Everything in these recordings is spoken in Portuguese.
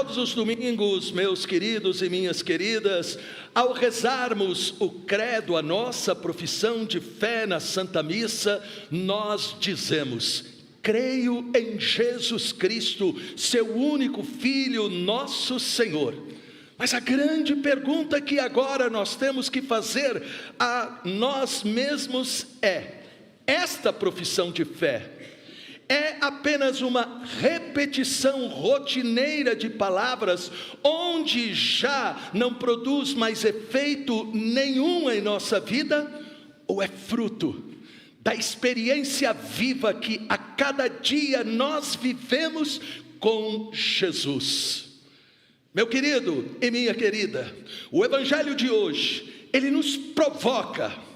Todos os domingos, meus queridos e minhas queridas, ao rezarmos o credo, a nossa profissão de fé na Santa Missa, nós dizemos: creio em Jesus Cristo, seu único Filho, nosso Senhor. Mas a grande pergunta que agora nós temos que fazer a nós mesmos é: esta profissão de fé é apenas uma repetição rotineira de palavras, onde já não produz mais efeito nenhum em nossa vida? Ou é fruto da experiência viva que a cada dia nós vivemos com Jesus? Meu querido e minha querida, o Evangelho de hoje, ele nos provoca.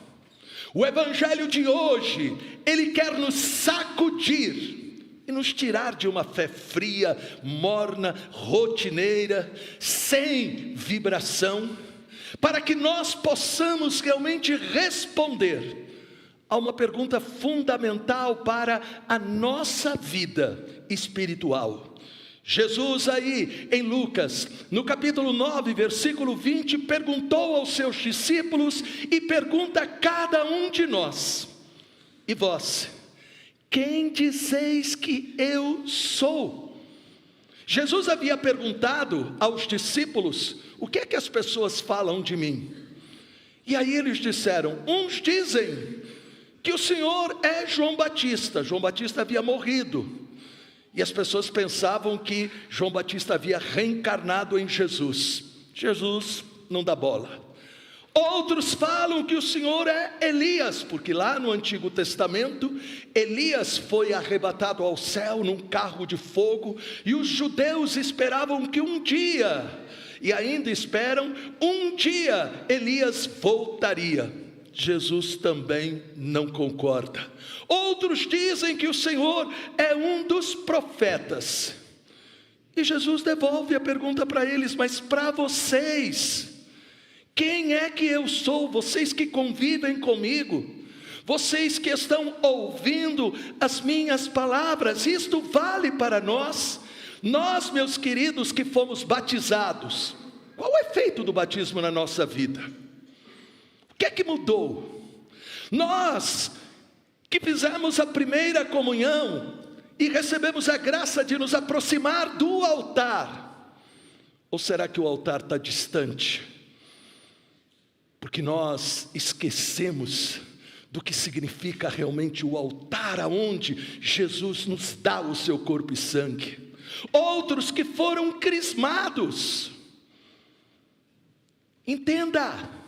O Evangelho de hoje, ele quer nos sacudir e nos tirar de uma fé fria, morna, rotineira, sem vibração, para que nós possamos realmente responder a uma pergunta fundamental para a nossa vida espiritual. Jesus aí em Lucas, no capítulo 9, versículo 20, perguntou aos seus discípulos e pergunta a cada um de nós: e vós, quem dizeis que eu sou? Jesus havia perguntado aos discípulos: o que é que as pessoas falam de mim? E aí eles disseram: uns dizem que o Senhor é João Batista. João Batista havia morrido, e as pessoas pensavam que João Batista havia reencarnado em Jesus. Jesus não dá bola. Outros falam que o Senhor é Elias, porque lá no Antigo Testamento, Elias foi arrebatado ao céu num carro de fogo, e os judeus esperavam que um dia, e ainda esperam, um dia Elias voltaria. Jesus também não concorda. Outros dizem que o Senhor é um dos profetas. E Jesus devolve a pergunta para eles: mas para vocês, quem é que eu sou? Vocês que convivem comigo, vocês que estão ouvindo as minhas palavras, isto vale para nós. Nós, meus queridos, que fomos batizados, qual o efeito do batismo na nossa vida? O que é que mudou? Nós que fizemos a primeira comunhão e recebemos a graça de nos aproximar do altar, ou será que o altar está distante? Porque nós esquecemos do que significa realmente o altar, aonde Jesus nos dá o seu corpo e sangue. Outros que foram crismados. Entenda,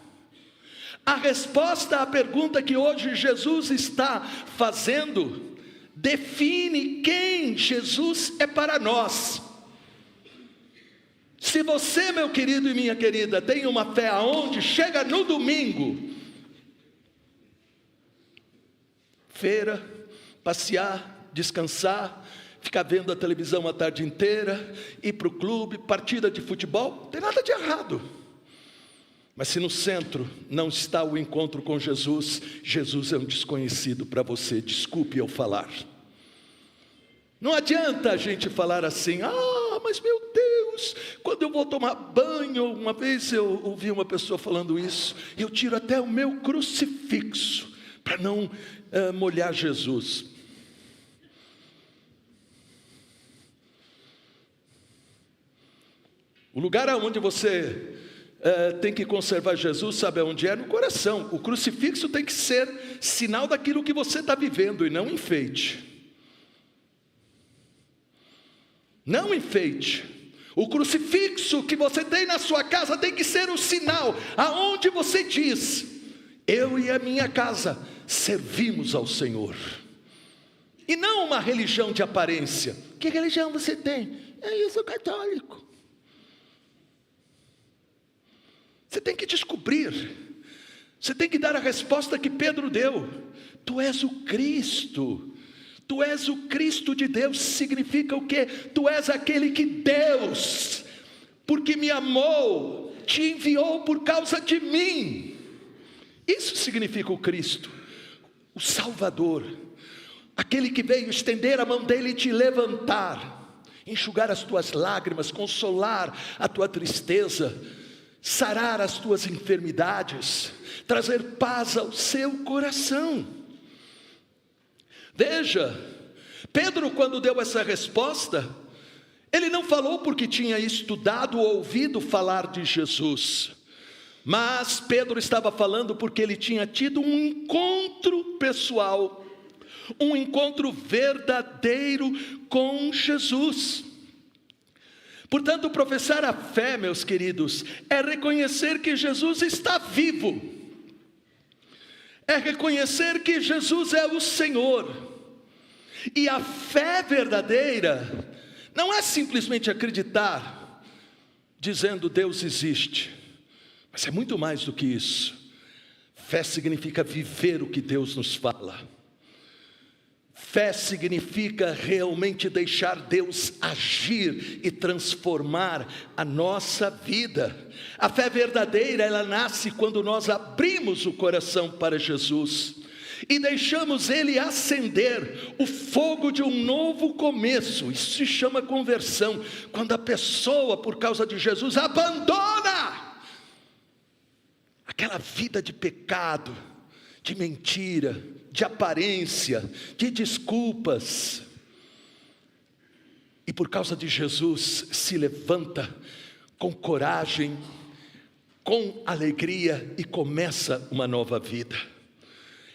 a resposta à pergunta que hoje Jesus está fazendo define quem Jesus é para nós. Se você, meu querido e minha querida, tem uma fé aonde chega no domingo, feira, passear, descansar, ficar vendo a televisão a tarde inteira, ir para o clube, partida de futebol, não tem nada de errado. Mas se no centro não está o encontro com Jesus, Jesus é um desconhecido para você, desculpe eu falar. Não adianta a gente falar assim: ah, mas meu Deus, quando eu vou tomar banho, uma vez eu ouvi uma pessoa falando isso, eu tiro até o meu crucifixo, para não molhar Jesus. O lugar onde você tem que conservar Jesus, sabe onde é? No coração. O crucifixo tem que ser sinal daquilo que você está vivendo, e não enfeite. Não enfeite. O crucifixo que você tem na sua casa tem que ser o sinal aonde você diz: eu e a minha casa servimos ao Senhor. E não uma religião de aparência. Que religião você tem? Eu sou católico. Você tem que descobrir, você tem que dar a resposta que Pedro deu: tu és o Cristo, tu és o Cristo de Deus. Significa o quê? Tu és aquele que Deus, porque me amou, te enviou por causa de mim. Isso significa o Cristo, o Salvador, aquele que veio estender a mão dele e te levantar. enxugar as tuas lágrimas, consolar a tua tristeza, sarar as tuas enfermidades, trazer paz ao seu coração. Veja, Pedro, quando deu essa resposta, ele não falou porque tinha estudado ou ouvido falar de Jesus, mas Pedro estava falando porque ele tinha tido um encontro pessoal, um encontro verdadeiro com Jesus. Portanto, professar a fé, meus queridos, é reconhecer que Jesus está vivo, é reconhecer que Jesus é o Senhor. E a fé verdadeira não é simplesmente acreditar, dizendo Deus existe, mas é muito mais do que isso. Fé significa viver o que Deus nos fala. Fé significa realmente deixar Deus agir e transformar a nossa vida. A fé verdadeira, ela nasce quando nós abrimos o coração para Jesus e deixamos Ele acender o fogo de um novo começo. Isso se chama conversão, quando a pessoa, por causa de Jesus, abandona aquela vida de pecado, de mentira, de aparência, de desculpas, e por causa de Jesus se levanta com coragem, com alegria e começa uma nova vida.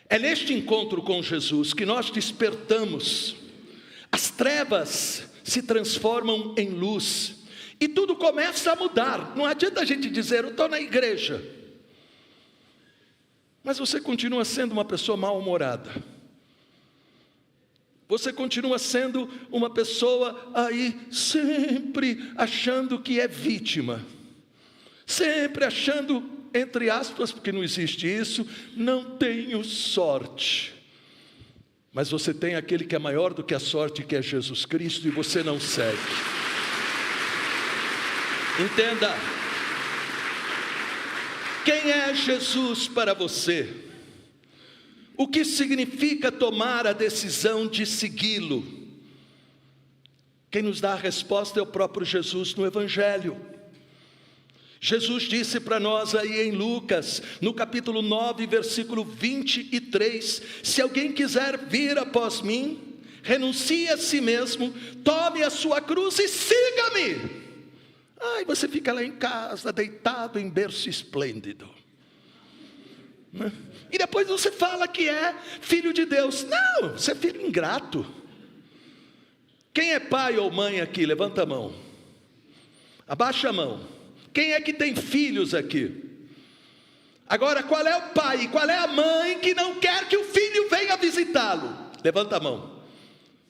É neste encontro com Jesus que nós despertamos, as trevas se transformam em luz e tudo começa a mudar. Não adianta a gente dizer, eu estou na igreja, mas você continua sendo uma pessoa mal-humorada. Você continua sendo uma pessoa aí sempre achando que é vítima. Sempre achando, entre aspas, porque não existe isso, não tenho sorte. Mas você tem aquele que é maior do que a sorte, que é Jesus Cristo, e você não segue. Entenda. Quem é Jesus para você? O que significa tomar a decisão de segui-lo? Quem nos dá a resposta é o próprio Jesus no Evangelho. Jesus disse para nós aí em Lucas, no capítulo 9, versículo 23, se alguém quiser vir após mim, renuncie a si mesmo, tome a sua cruz e siga-me. Ai, você fica lá em casa, deitado em berço esplêndido, né? E depois você fala que é filho de Deus. Não, você é filho ingrato. Quem é pai ou mãe aqui? Levanta a mão. Abaixa a mão. Quem é que tem filhos aqui? Agora, qual é o pai e qual é a mãe que não quer que o filho venha visitá-lo? Levanta a mão.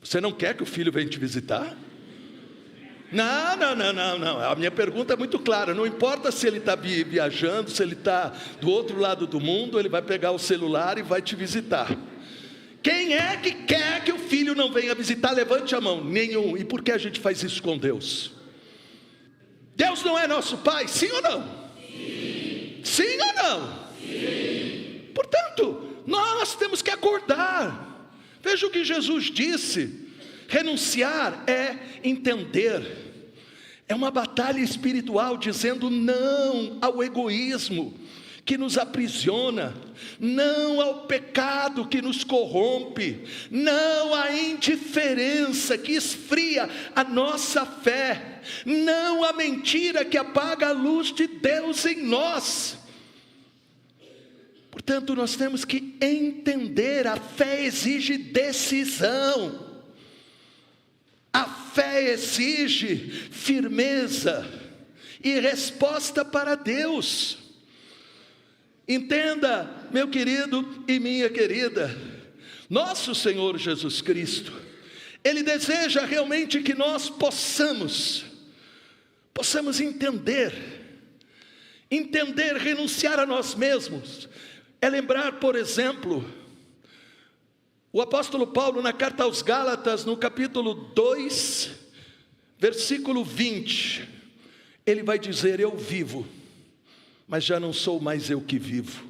Você não quer que o filho venha te visitar? Não. A minha pergunta é muito clara. Não importa se ele está viajando, se ele está do outro lado do mundo, ele vai pegar o celular e vai te visitar. Quem é que quer que o filho não venha visitar? Levante a mão. Nenhum. E por que a gente faz isso com Deus? Deus não é nosso pai? Sim ou não? Sim. Sim ou não? Sim. Portanto, nós temos que acordar. Veja o que Jesus disse. Renunciar é entender, é uma batalha espiritual dizendo não ao egoísmo que nos aprisiona, não ao pecado que nos corrompe, não à indiferença que esfria a nossa fé, não à mentira que apaga a luz de Deus em nós. Portanto, nós temos que entender, a fé exige decisão. A fé exige firmeza e resposta para Deus. Entenda, meu querido e minha querida, nosso Senhor Jesus Cristo, Ele deseja realmente que nós possamos entender, renunciar a nós mesmos. É lembrar, por exemplo, o apóstolo Paulo na carta aos Gálatas, no capítulo 2, versículo 20, ele vai dizer, eu vivo, mas já não sou mais eu que vivo,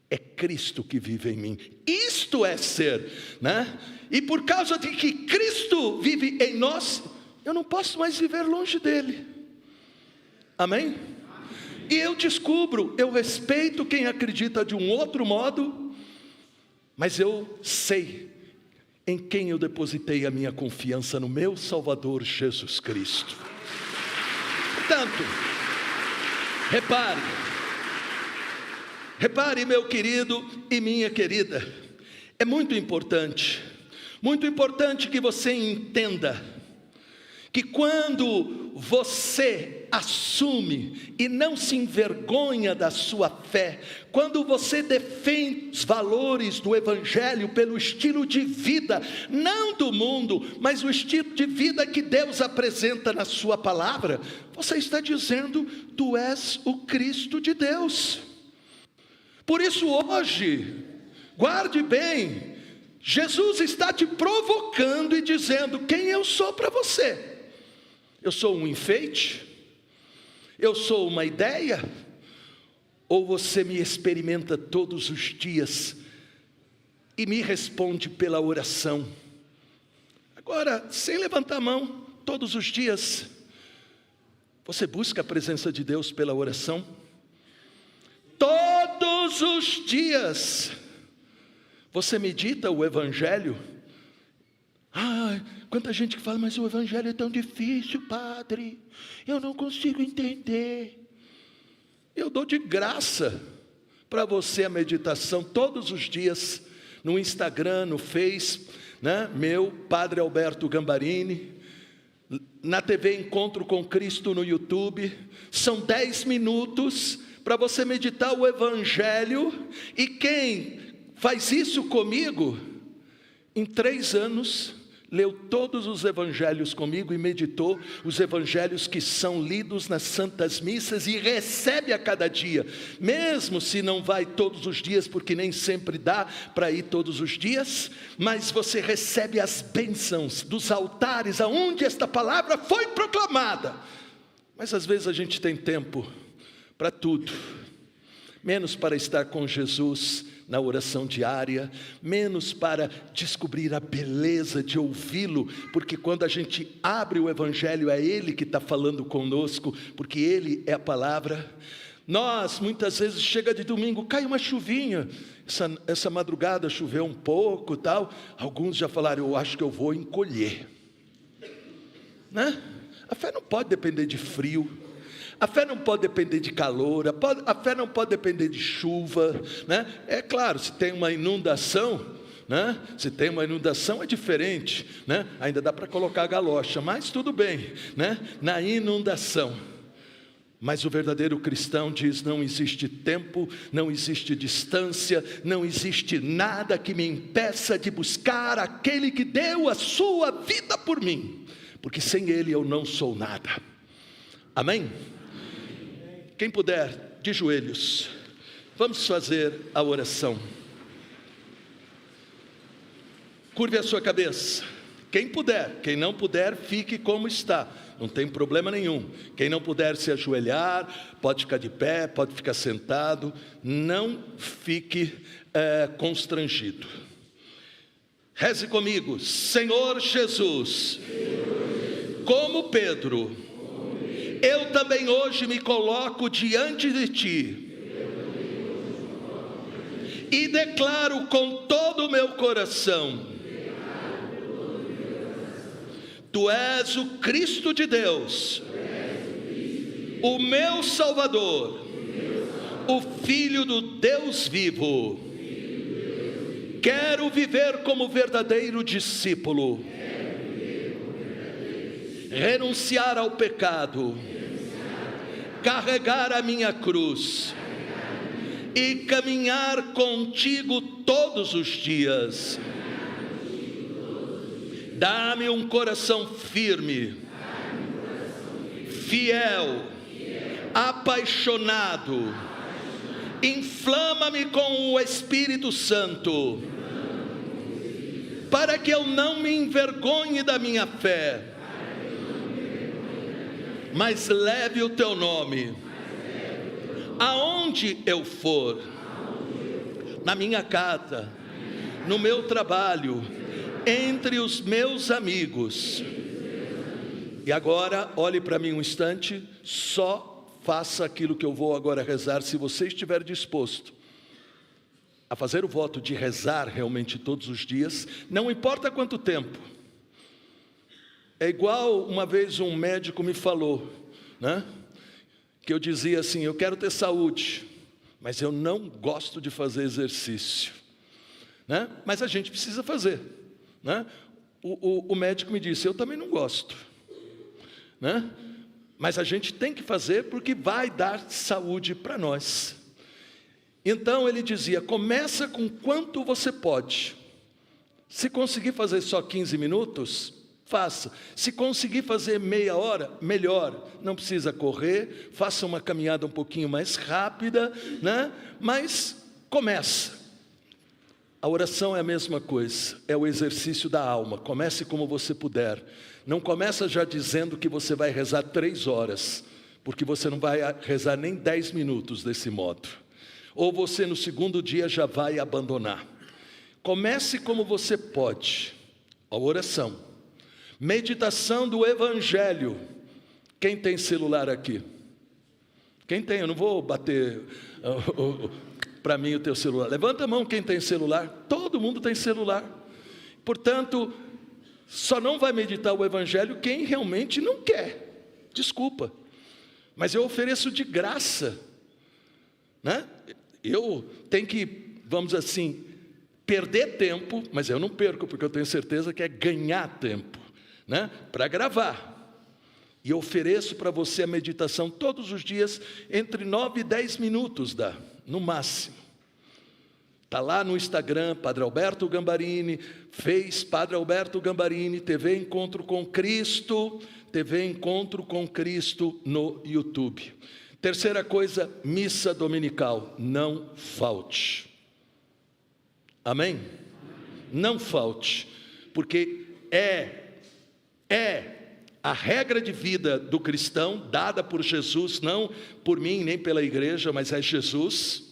é Cristo que vive em mim. Isto é ser, né? E por causa de que Cristo vive em nós, eu não posso mais viver longe dele. Amém? E eu descubro, eu respeito quem acredita de um outro modo, mas eu sei em quem eu depositei a minha confiança, no meu Salvador Jesus Cristo. Portanto, repare meu querido e minha querida, é muito importante que você entenda que quando você assume e não se envergonha da sua fé, quando você defende os valores do Evangelho pelo estilo de vida, não do mundo, mas o estilo de vida que Deus apresenta na sua palavra, você está dizendo: tu és o Cristo de Deus. Por isso hoje, guarde bem, Jesus está te provocando e dizendo: quem eu sou para você? Eu sou um enfeite? Eu sou uma ideia? Ou você me experimenta todos os dias e me responde pela oração? Agora, sem levantar a mão, todos os dias, você busca a presença de Deus pela oração? Todos os dias, você medita o Evangelho? Quanta gente que fala: mas o Evangelho é tão difícil, padre, eu não consigo entender. Eu dou de graça para você a meditação todos os dias, no Instagram, no Face, né? Meu, Padre Alberto Gambarini, na TV Encontro com Cristo no YouTube. São 10 minutos para você meditar o Evangelho, e quem faz isso comigo, em 3 anos, leu todos os evangelhos comigo e meditou os evangelhos que são lidos nas santas missas e recebe a cada dia, mesmo se não vai todos os dias, porque nem sempre dá para ir todos os dias, mas você recebe as bênçãos dos altares aonde esta palavra foi proclamada. Mas às vezes a gente tem tempo para tudo, menos para estar com Jesus na oração diária, menos para descobrir a beleza de ouvi-lo, porque quando a gente abre o Evangelho, é Ele que está falando conosco, porque Ele é a palavra. Nós, muitas vezes, chega de domingo, cai uma chuvinha, essa madrugada choveu um pouco, tal. Alguns já falaram: eu acho que eu vou encolher, né? A fé não pode depender de frio, a fé não pode depender de calor, a fé não pode depender de chuva, né? É claro, se tem uma inundação, né? Se tem uma inundação é diferente, né? Ainda dá para colocar a galocha, mas tudo bem, né? Na inundação. Mas o verdadeiro cristão diz: não existe tempo, não existe distância, não existe nada que me impeça de buscar aquele que deu a sua vida por mim, porque sem Ele eu não sou nada. Amém? Quem puder, de joelhos, vamos fazer a oração. Curve a sua cabeça. Quem puder, quem não puder, fique como está, não tem problema nenhum. Quem não puder se ajoelhar, pode ficar de pé, pode ficar sentado, não fique constrangido. Reze comigo: Senhor Jesus, como Pedro, eu também hoje me coloco diante de Ti e declaro com todo o meu coração: Tu és o Cristo de Deus, o meu Salvador, o Filho do Deus vivo. Quero viver como verdadeiro discípulo, renunciar ao pecado, carregar a minha cruz e caminhar contigo todos os dias. Dá-me um coração firme, fiel, apaixonado. Inflama-me com o Espírito Santo, para que eu não me envergonhe da minha fé, mas leve o Teu nome aonde eu for, na minha casa, no meu trabalho, entre os meus amigos. E agora, olhe para mim um instante, só faça aquilo que eu vou agora rezar, se você estiver disposto a fazer o voto de rezar realmente todos os dias, não importa quanto tempo. É igual uma vez um médico me falou, né? Que eu dizia assim, eu quero ter saúde, mas eu não gosto de fazer exercício, né? Mas a gente precisa fazer, né? O médico me disse, eu também não gosto, né? Mas a gente tem que fazer porque vai dar saúde para nós. Então ele dizia, começa com quanto você pode. Se conseguir fazer só 15 minutos, faça. Se conseguir fazer meia hora, melhor. Não precisa correr, faça uma caminhada um pouquinho mais rápida, né? Mas começa. A oração é a mesma coisa, é o exercício da alma. Comece como você puder. Não começa já dizendo que você vai rezar 3 horas, porque você não vai rezar nem 10 minutos desse modo. Ou você no segundo dia já vai abandonar. Comece como você pode. A oração. Meditação do Evangelho. Quem tem celular aqui? Quem tem? Eu não vou bater para mim o teu celular. Levanta a mão quem tem celular. Todo mundo tem celular. Portanto, só não vai meditar o Evangelho quem realmente não quer. Desculpa. Mas eu ofereço de graça, né? Eu tenho que, vamos assim, perder tempo, mas eu não perco, porque eu tenho certeza que é ganhar tempo, né? Para gravar. E eu ofereço para você a meditação todos os dias, entre 9 e 10 minutos dá, no máximo. Está lá no Instagram, Padre Alberto Gambarini, fez Padre Alberto Gambarini, TV Encontro com Cristo, TV Encontro com Cristo no YouTube. Terceira coisa, missa dominical, não falte. Amém? Não falte, porque é a regra de vida do cristão, dada por Jesus, não por mim nem pela igreja, mas é Jesus,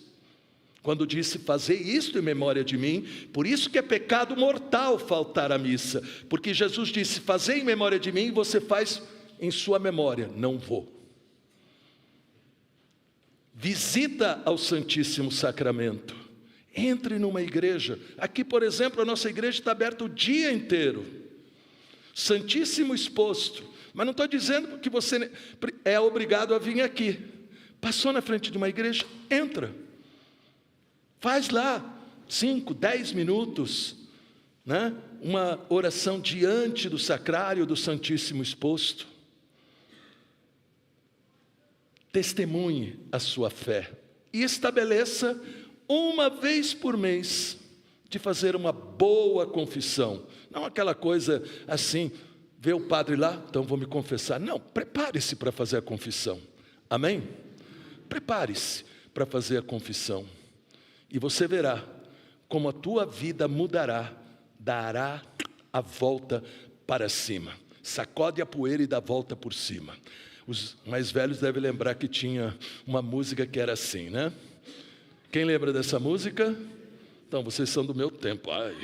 quando disse, fazei isto em memória de mim. Por isso que é pecado mortal faltar à missa, porque Jesus disse, fazei em memória de mim, e você faz em sua memória. Não vou. Visita ao Santíssimo Sacramento. Entre numa igreja. Aqui, por exemplo, a nossa igreja está aberta o dia inteiro. Santíssimo exposto. Mas não estou dizendo que você é obrigado a vir aqui. Passou na frente de uma igreja, entra. Faz lá 5, 10 minutos, né? Uma oração diante do sacrário do Santíssimo exposto. Testemunhe a sua fé e estabeleça uma vez por mês de fazer uma boa confissão. Não aquela coisa assim, vê o padre lá, então vou me confessar. Não, prepare-se para fazer a confissão. Amém? Prepare-se para fazer a confissão. E você verá como a tua vida mudará, dará a volta para cima. Sacode a poeira e dá a volta por cima. Os mais velhos devem lembrar que tinha uma música que era assim, né? Quem lembra dessa música? Então, vocês são do meu tempo. Ai.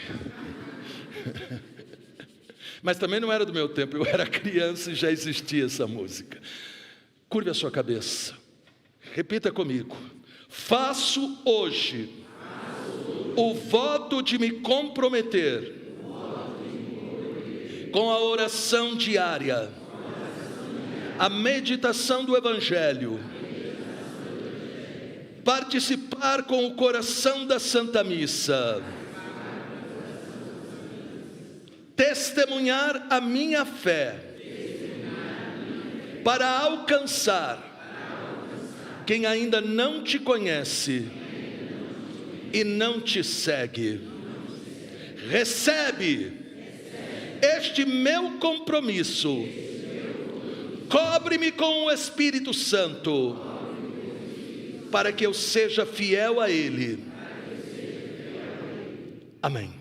Mas também não era do meu tempo, eu era criança e já existia essa música. Curve a sua cabeça. Repita comigo. Faço hoje o voto de me comprometer com a oração diária, a meditação do Evangelho, participar com o coração da Santa Missa, testemunhar a minha fé, para alcançar quem ainda não te conhece e não te segue. Recebe este meu compromisso. Cobre-me com o Espírito Santo, para que eu seja fiel a Ele. Amém.